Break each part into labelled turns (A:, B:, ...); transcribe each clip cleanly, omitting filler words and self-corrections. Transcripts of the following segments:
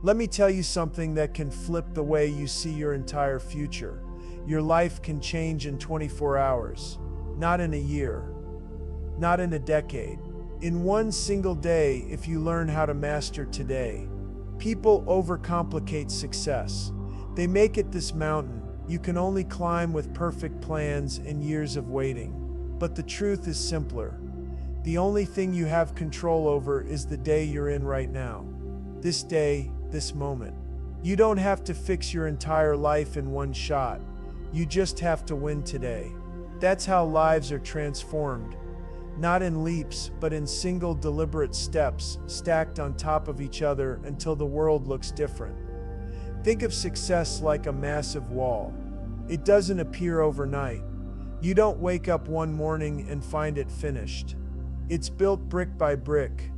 A: Let me tell you something that can flip the way you see your entire future. Your life can change in 24 hours, not in a year, not in a decade. In one single day, if you learn how to master today. People overcomplicate success. They make it this mountain you can only climb with perfect plans and years of waiting. But the truth is simpler. The only thing you have control over is the day you're in right now. This day, this moment. You don't have to fix your entire life in one shot. You just have to win today. That's how lives are transformed. Not in leaps, but in single deliberate steps stacked on top of each other until the world looks different. Think of success like a massive wall. It doesn't appear overnight. You don't wake up one morning and find it finished. It's built brick by brick.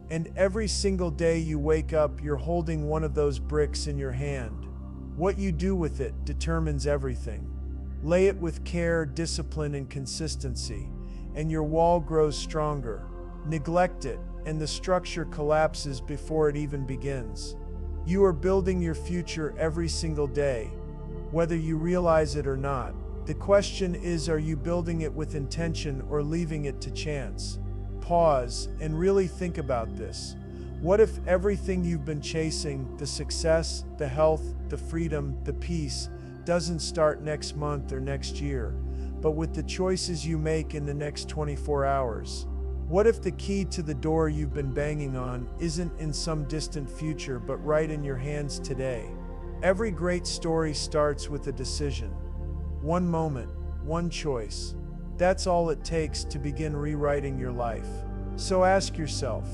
A: And every single day you wake up, you're holding one of those bricks in your hand. What you do with it determines everything. Lay it with care, discipline, and consistency, and your wall grows stronger. Neglect it, and the structure collapses before it even begins. You are building your future every single day, whether you realize it or not. The question is, are you building it with intention or leaving it to chance? Pause and really think about this. What if everything you've been chasing, the success, the health, the freedom, the peace, doesn't start next month or next year, but with the choices you make in the next 24 hours? What if the key to the door you've been banging on isn't in some distant future, but right in your hands today? Every great story starts with a decision. One moment, one choice. That's all it takes to begin rewriting your life. So ask yourself,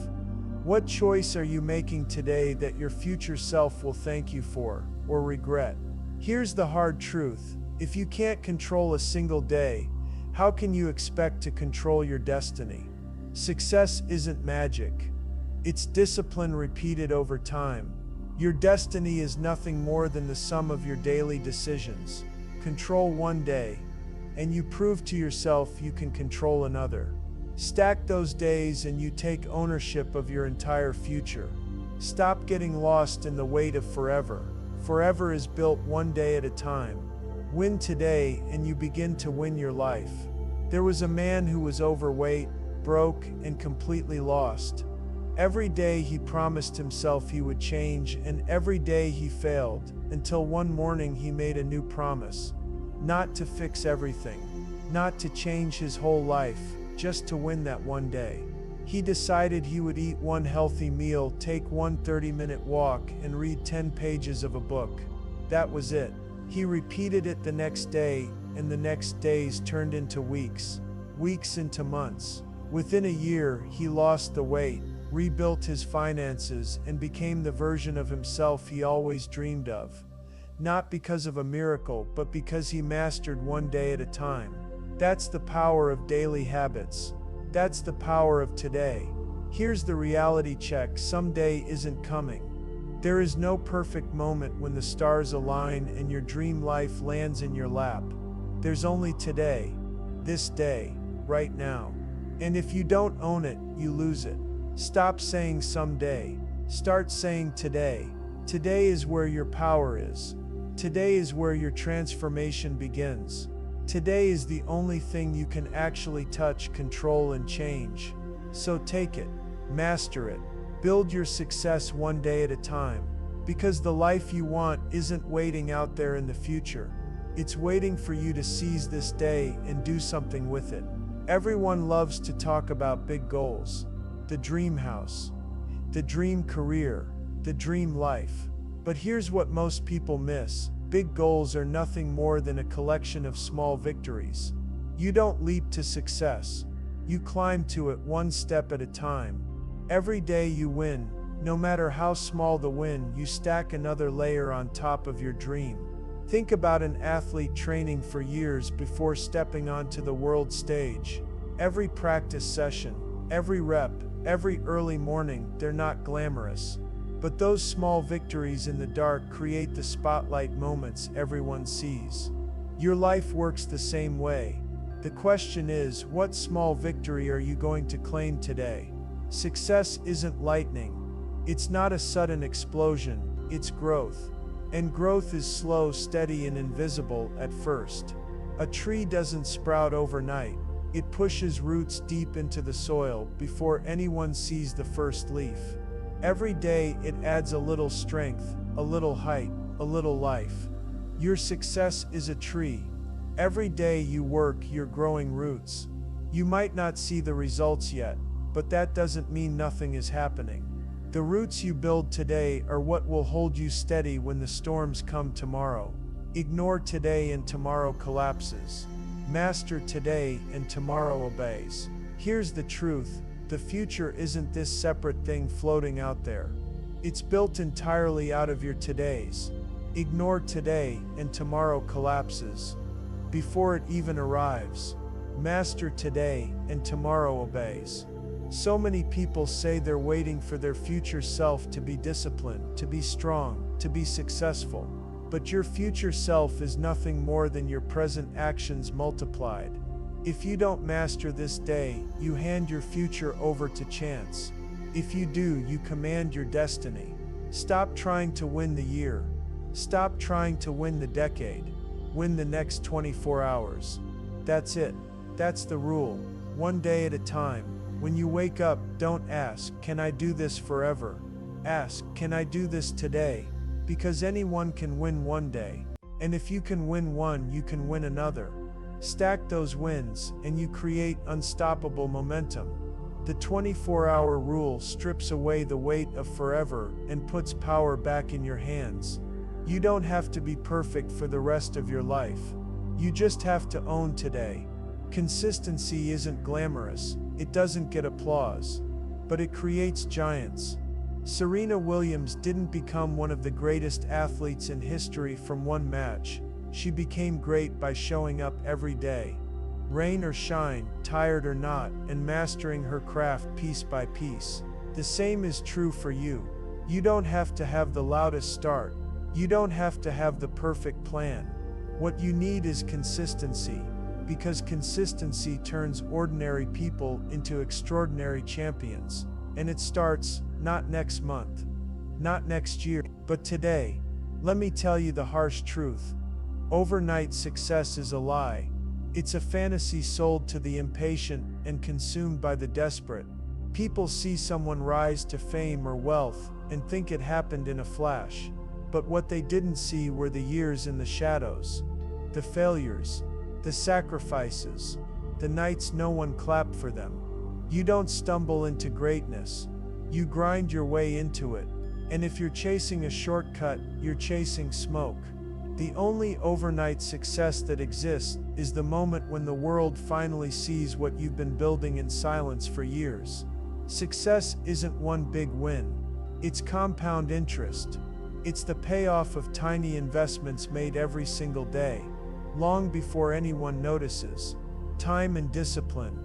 A: what choice are you making today that your future self will thank you for, or regret? Here's the hard truth. If you can't control a single day, how can you expect to control your destiny? Success isn't magic. It's discipline repeated over time. Your destiny is nothing more than the sum of your daily decisions. Control one day, and you prove to yourself you can control another. Stack those days and you take ownership of your entire future. Stop getting lost in the weight of forever. Forever is built one day at a time. Win today and you begin to win your life. There was a man who was overweight, broke, and completely lost. Every day he promised himself he would change, and every day he failed, until one morning he made a new promise. Not to fix everything, not to change his whole life, just to win that one day. He decided he would eat one healthy meal, take one 30-minute walk, and read 10 pages of a book. That was it. He repeated it the next day, and the next days turned into weeks, weeks into months. Within a year, he lost the weight, rebuilt his finances, and became the version of himself he always dreamed of. Not because of a miracle, but because he mastered one day at a time. That's the power of daily habits. That's the power of today. Here's the reality check: someday isn't coming. There is no perfect moment when the stars align and your dream life lands in your lap. There's only today, this day, right now. And if you don't own it, you lose it. Stop saying someday. Start saying today. Today is where your power is. Today is where your transformation begins. Today is the only thing you can actually touch, control, and change. So take it, master it, build your success one day at a time. Because the life you want isn't waiting out there in the future. It's waiting for you to seize this day and do something with it. Everyone loves to talk about big goals. The dream house, the dream career, the dream life. But here's what most people miss. Big goals are nothing more than a collection of small victories. You don't leap to success. You climb to it one step at a time. Every day you win, no matter how small the win, you stack another layer on top of your dream. Think about an athlete training for years before stepping onto the world stage. Every practice session, every rep, every early morning, they're not glamorous. But those small victories in the dark create the spotlight moments everyone sees. Your life works the same way. The question is, what small victory are you going to claim today? Success isn't lightning. It's not a sudden explosion, it's growth. And growth is slow, steady, and invisible at first. A tree doesn't sprout overnight. It pushes roots deep into the soil before anyone sees the first leaf. Every day it adds a little strength, a little height, a little life. Your success is a tree. Every day you work, you're growing roots. You might not see the results yet, but that doesn't mean nothing is happening. The roots you build today are what will hold you steady when the storms come tomorrow. Ignore today and tomorrow collapses. Master today and tomorrow obeys. Here's the truth. The future isn't this separate thing floating out there. It's built entirely out of your todays. Ignore today and tomorrow collapses before it even arrives. Master today and tomorrow obeys. So many people say they're waiting for their future self to be disciplined, to be strong, to be successful. But your future self is nothing more than your present actions multiplied. If you don't master this day, you hand your future over to chance. If you do, you command your destiny. Stop trying to win the year. Stop trying to win the decade. Win the next 24 hours. That's it. That's the rule. One day at a time. When you wake up, don't ask, "Can I do this forever?" Ask, "Can I do this today?" Because anyone can win one day. And if you can win one, you can win another. Stack those wins, and you create unstoppable momentum. The 24-hour rule strips away the weight of forever and puts power back in your hands. You don't have to be perfect for the rest of your life. You just have to own today. Consistency isn't glamorous, it doesn't get applause, but it creates giants. Serena Williams didn't become one of the greatest athletes in history from one match. She became great by showing up every day, rain or shine, tired or not, and mastering her craft piece by piece. The same is true for you. You don't have to have the loudest start. You don't have to have the perfect plan. What you need is consistency, because consistency turns ordinary people into extraordinary champions. And it starts, not next month, not next year, but today. Let me tell you the harsh truth. Overnight success is a lie. It's a fantasy sold to the impatient and consumed by the desperate. People see someone rise to fame or wealth and think it happened in a flash. But what they didn't see were the years in the shadows, the failures, the sacrifices, the nights no one clapped for them. You don't stumble into greatness. You grind your way into it. And if you're chasing a shortcut, you're chasing smoke. The only overnight success that exists is the moment when the world finally sees what you've been building in silence for years. Success isn't one big win. It's compound interest. It's the payoff of tiny investments made every single day, long before anyone notices. Time and discipline.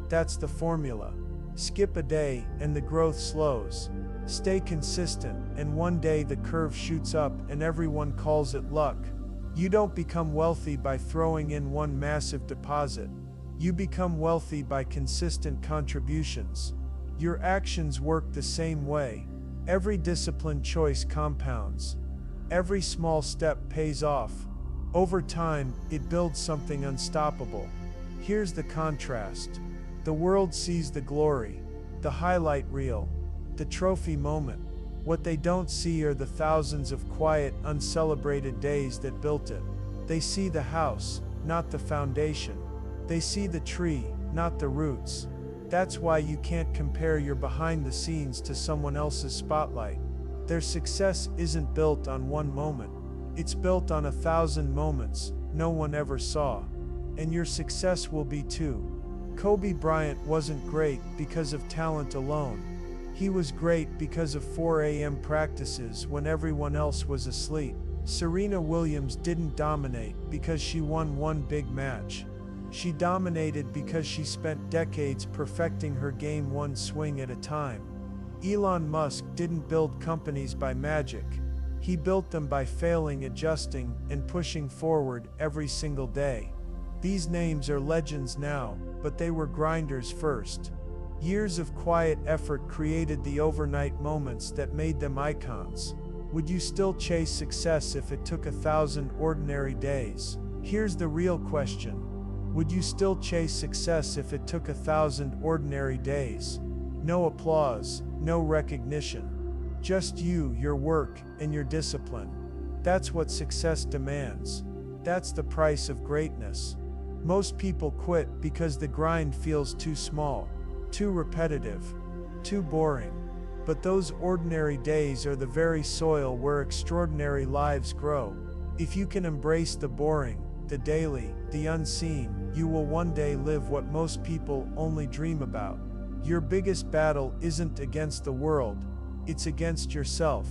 A: That's the formula. Skip a day and the growth slows. Stay consistent and one day the curve shoots up and everyone calls it luck. You don't become wealthy by throwing in one massive deposit. You become wealthy by consistent contributions. Your actions work the same way. Every disciplined choice compounds. Every small step pays off. Over time, it builds something unstoppable. Here's the contrast. The world sees the glory, the highlight reel, the trophy moment. What they don't see are the thousands of quiet, uncelebrated days that built it. They see the house, not the foundation. They see the tree, not the roots. That's why you can't compare your behind the scenes to someone else's spotlight. Their success isn't built on one moment. It's built on 1,000 moments no one ever saw. And your success will be too. Kobe Bryant wasn't great because of talent alone. He was great because of 4 a.m. practices when everyone else was asleep. Serena Williams didn't dominate because she won one big match. She dominated because she spent decades perfecting her game one swing at a time. Elon Musk didn't build companies by magic. He built them by failing, adjusting, and pushing forward every single day. These names are legends now, but they were grinders first. Years of quiet effort created the overnight moments that made them icons. Would you still chase success if it took 1,000 ordinary days? Here's the real question. Would you still chase success if it took 1,000 ordinary days? No applause, no recognition. Just you, your work, and your discipline. That's what success demands. That's the price of greatness. Most people quit because the grind feels too small, too repetitive, too boring. But those ordinary days are the very soil where extraordinary lives grow. If you can embrace the boring, the daily, the unseen, you will one day live what most people only dream about. Your biggest battle isn't against the world, it's against yourself.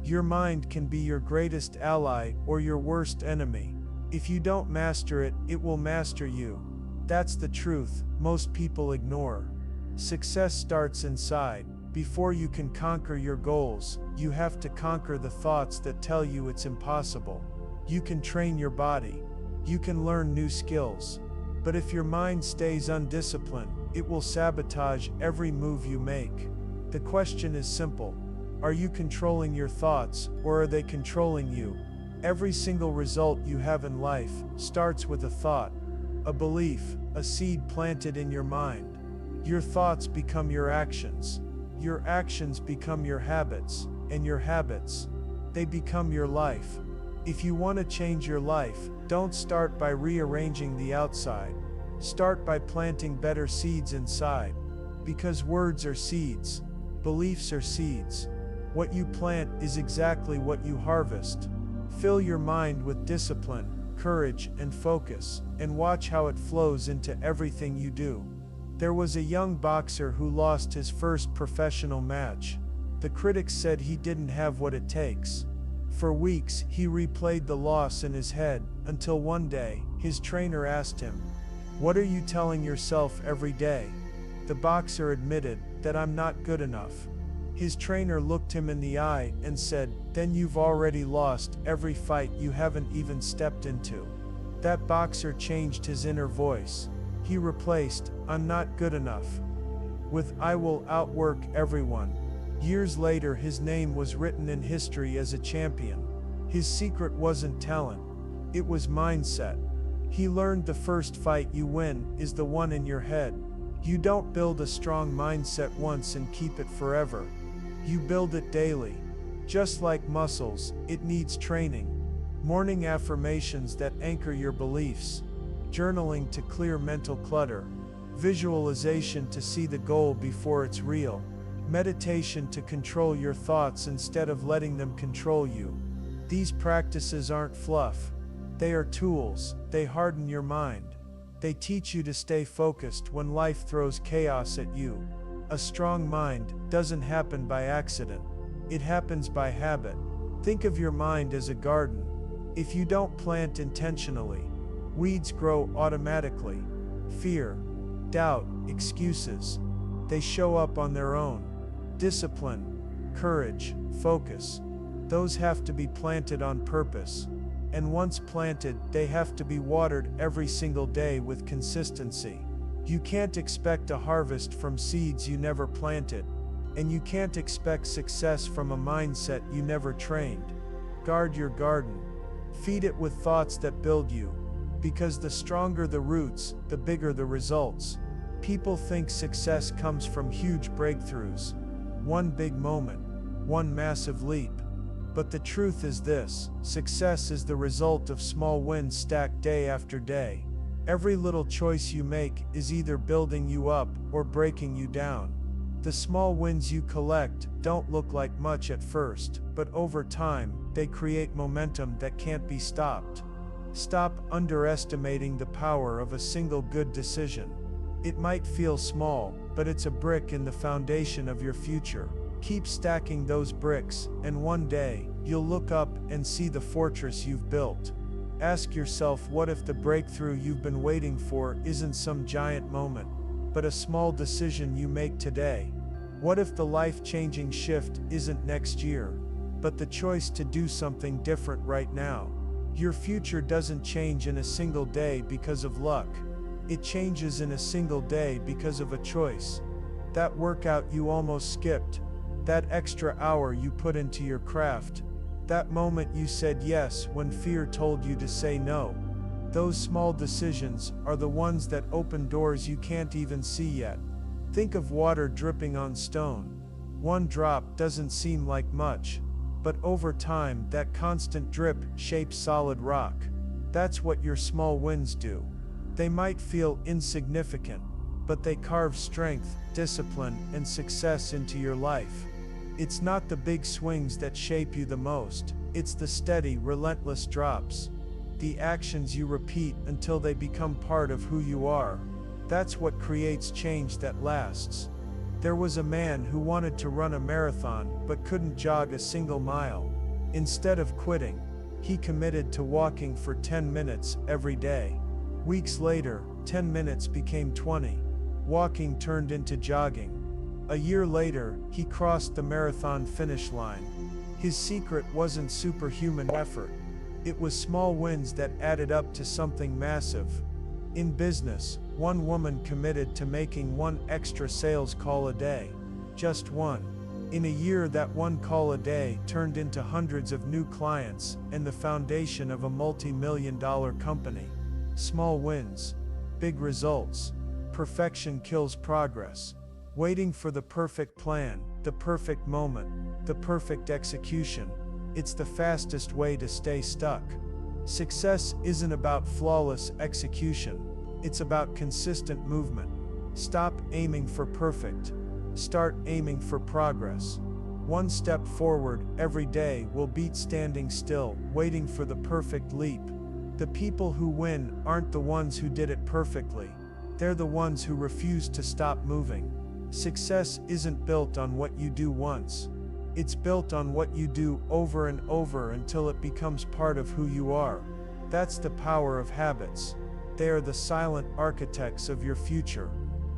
A: Your mind can be your greatest ally or your worst enemy. If you don't master it, it will master you. That's the truth most people ignore. Success starts inside. Before you can conquer your goals, you have to conquer the thoughts that tell you it's impossible. You can train your body. You can learn new skills. But if your mind stays undisciplined, it will sabotage every move you make. The question is simple. Are you controlling your thoughts, or are they controlling you? Every single result you have in life starts with a thought, a belief, a seed planted in your mind. Your thoughts become your actions. Your actions become your habits, and your habits, they become your life. If you want to change your life, don't start by rearranging the outside. Start by planting better seeds inside. Because words are seeds. Beliefs are seeds. What you plant is exactly what you harvest. Fill your mind with discipline, courage, and focus, and watch how it flows into everything you do. There was a young boxer who lost his first professional match. The critics said he didn't have what it takes. For weeks, he replayed the loss in his head, until one day, his trainer asked him, "What are you telling yourself every day?" The boxer admitted, "That I'm not good enough." His trainer looked him in the eye and said, "Then you've already lost every fight you haven't even stepped into." That boxer changed his inner voice. He replaced, "I'm not good enough," with "I will outwork everyone." Years later, his name was written in history as a champion. His secret wasn't talent, it was mindset. He learned the first fight you win is the one in your head. You don't build a strong mindset once and keep it forever. You build it daily. Just like muscles, it needs training. Morning affirmations that anchor your beliefs. Journaling to clear mental clutter. Visualization to see the goal before it's real. Meditation to control your thoughts instead of letting them control you. These practices aren't fluff. They are tools. They harden your mind. They teach you to stay focused when life throws chaos at you. A strong mind doesn't happen by accident. It happens by habit. Think of your mind as a garden. If you don't plant intentionally, weeds grow automatically. Fear, doubt, excuses, they show up on their own. Discipline, courage, focus, those have to be planted on purpose. And once planted, they have to be watered every single day with consistency. You can't expect a harvest from seeds you never planted. And you can't expect success from a mindset you never trained. Guard your garden. Feed it with thoughts that build you. Because the stronger the roots, the bigger the results. People think success comes from huge breakthroughs. One big moment, one massive leap. But the truth is this: success is the result of small wins stacked day after day. Every little choice you make is either building you up or breaking you down. The small wins you collect don't look like much at first, but over time, they create momentum that can't be stopped. Stop underestimating the power of a single good decision. It might feel small, but it's a brick in the foundation of your future. Keep stacking those bricks, and one day, you'll look up and see the fortress you've built. Ask yourself, what if the breakthrough you've been waiting for isn't some giant moment, but a small decision you make today? What if the life-changing shift isn't next year, but the choice to do something different right now? Your future doesn't change in a single day because of luck. It changes in a single day because of a choice. That workout you almost skipped, that extra hour you put into your craft, that moment you said yes when fear told you to say no. Those small decisions are the ones that open doors you can't even see yet. Think of water dripping on stone. One drop doesn't seem like much, but over time that constant drip shapes solid rock. That's what your small wins do. They might feel insignificant, but they carve strength, discipline, and success into your life. It's not the big swings that shape you the most, it's the steady, relentless drops. The actions you repeat until they become part of who you are. That's what creates change that lasts. There was a man who wanted to run a marathon but couldn't jog a single mile. Instead of quitting, he committed to walking for 10 minutes every day. Weeks later, 10 minutes became 20. Walking turned into jogging. A year later, he crossed the marathon finish line. His secret wasn't superhuman effort. It was small wins that added up to something massive. In business, one woman committed to making one extra sales call a day. Just one. In a year, that one call a day turned into hundreds of new clients and the foundation of a multi-million-dollar company. Small wins, big results. Perfection kills progress. Waiting for the perfect plan, the perfect moment, the perfect execution. It's the fastest way to stay stuck. Success isn't about flawless execution. It's about consistent movement. Stop aiming for perfect. Start aiming for progress. One step forward every day will beat standing still, waiting for the perfect leap. The people who win aren't the ones who did it perfectly. They're the ones who refuse to stop moving. Success isn't built on what you do once. It's built on what you do over and over until it becomes part of who you are. That's the power of habits. They are the silent architects of your future.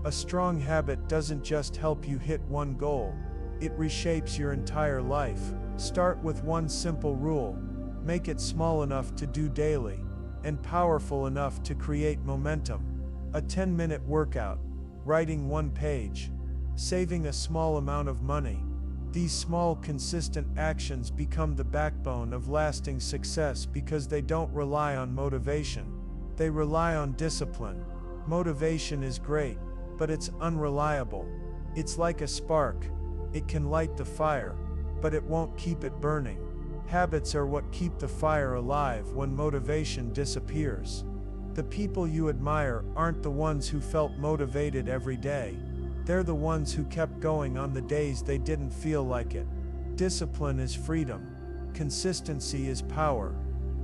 A: A strong habit doesn't just help you hit one goal. It reshapes your entire life. Start with one simple rule. Make it small enough to do daily, and powerful enough to create momentum. A 10-minute workout, writing one page, saving a small amount of money. These small, consistent actions become the backbone of lasting success because they don't rely on motivation. They rely on discipline. Motivation is great, but it's unreliable. It's like a spark. It can light the fire, but it won't keep it burning. Habits are what keep the fire alive when motivation disappears. The people you admire aren't the ones who felt motivated every day. They're the ones who kept going on the days they didn't feel like it. Discipline is freedom. Consistency is power.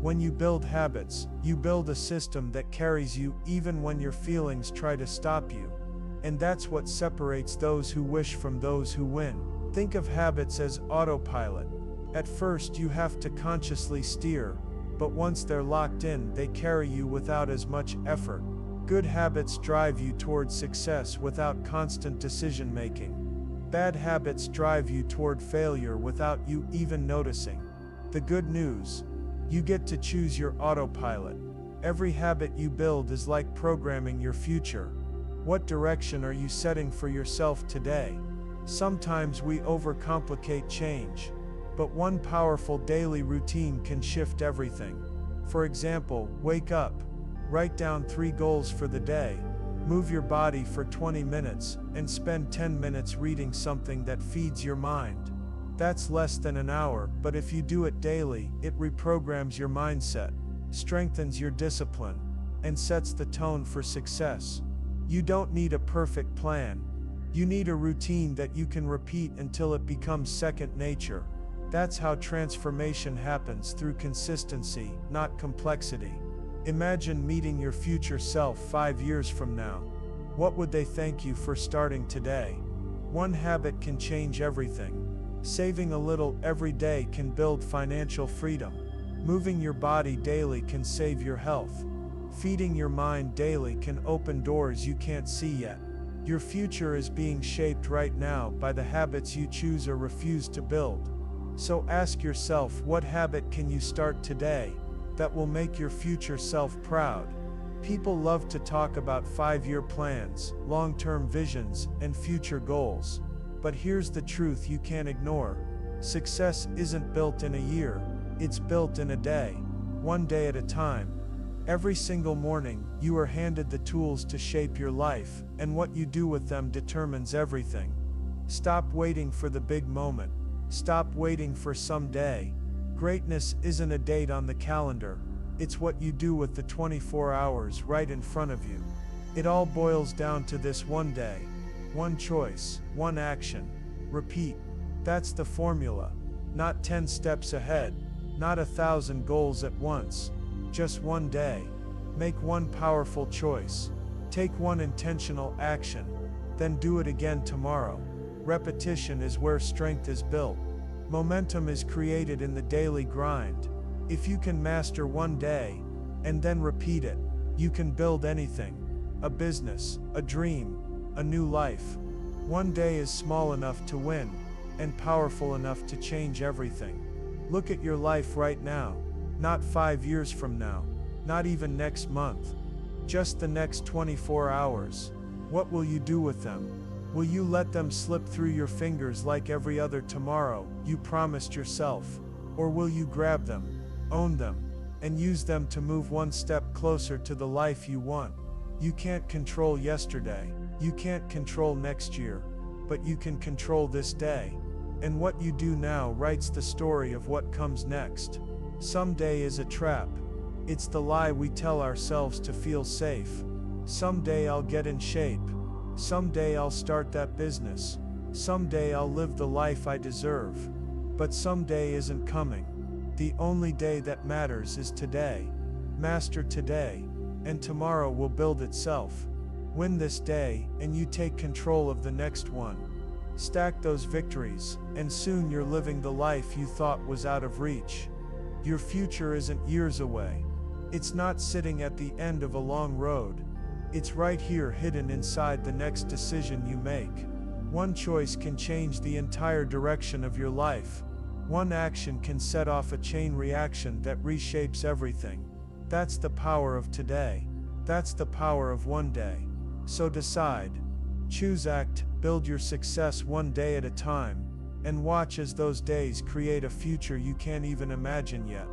A: When you build habits, you build a system that carries you even when your feelings try to stop you. And that's what separates those who wish from those who win. Think of habits as autopilot. At first you have to consciously steer, but once they're locked in, they carry you without as much effort. Good habits drive you towards success without constant decision-making. Bad habits drive you toward failure without you even noticing. The good news: you get to choose your autopilot. Every habit you build is like programming your future. What direction are you setting for yourself today? Sometimes we overcomplicate change, but one powerful daily routine can shift everything. For example, wake up. Write down 3 goals for the day. Move your body for 20 minutes, and spend 10 minutes reading something that feeds your mind. That's less than an hour, but if you do it daily, it reprograms your mindset, strengthens your discipline, and sets the tone for success. You don't need a perfect plan. You need a routine that you can repeat until it becomes second nature. That's how transformation happens, through consistency, not complexity. Imagine meeting your future self 5 years from now. What would they thank you for starting today? One habit can change everything. Saving a little every day can build financial freedom. Moving your body daily can save your health. Feeding your mind daily can open doors you can't see yet. Your future is being shaped right now by the habits you choose or refuse to build. So ask yourself, what habit can you start today that will make your future self proud? People love to talk about 5-year plans, long-term visions, and future goals. But here's the truth you can't ignore. Success isn't built in a year, it's built in a day, one day at a time. Every single morning, you are handed the tools to shape your life, and what you do with them determines everything. Stop waiting for the big moment. Stop waiting for someday. Greatness isn't a date on the calendar. It's what you do with the 24 hours right in front of you. It all boils down to this: one day, one choice, one action. Repeat. That's the formula. Not 10 steps ahead, not 1,000 goals at once. Just one day. Make one powerful choice. Take one intentional action. Then do it again tomorrow. Repetition is where strength is built. Momentum is created in the daily grind. If you can master one day, and then repeat it, you can build anything. A business, a dream, a new life. One day is small enough to win, and powerful enough to change everything. Look at your life right now. Not 5 years from now, not even next month. Just the next 24 hours. What will you do with them? Will you let them slip through your fingers like every other tomorrow you promised yourself? Or will you grab them, own them, and use them to move one step closer to the life you want? You can't control yesterday, you can't control next year, but you can control this day. And what you do now writes the story of what comes next. Someday is a trap. It's the lie we tell ourselves to feel safe. Someday I'll get in shape. Someday I'll start that business. Someday I'll live the life I deserve. But someday isn't coming. The only day that matters is today. Master today, and tomorrow will build itself. Win this day, and you take control of the next one. Stack those victories, and soon you're living the life you thought was out of reach. Your future isn't years away. It's not sitting at the end of a long road. It's right here, hidden inside the next decision you make. One choice can change the entire direction of your life. One action can set off a chain reaction that reshapes everything. That's the power of today. That's the power of one day. So decide. Choose, act, build your success one day at a time, and watch as those days create a future you can't even imagine yet.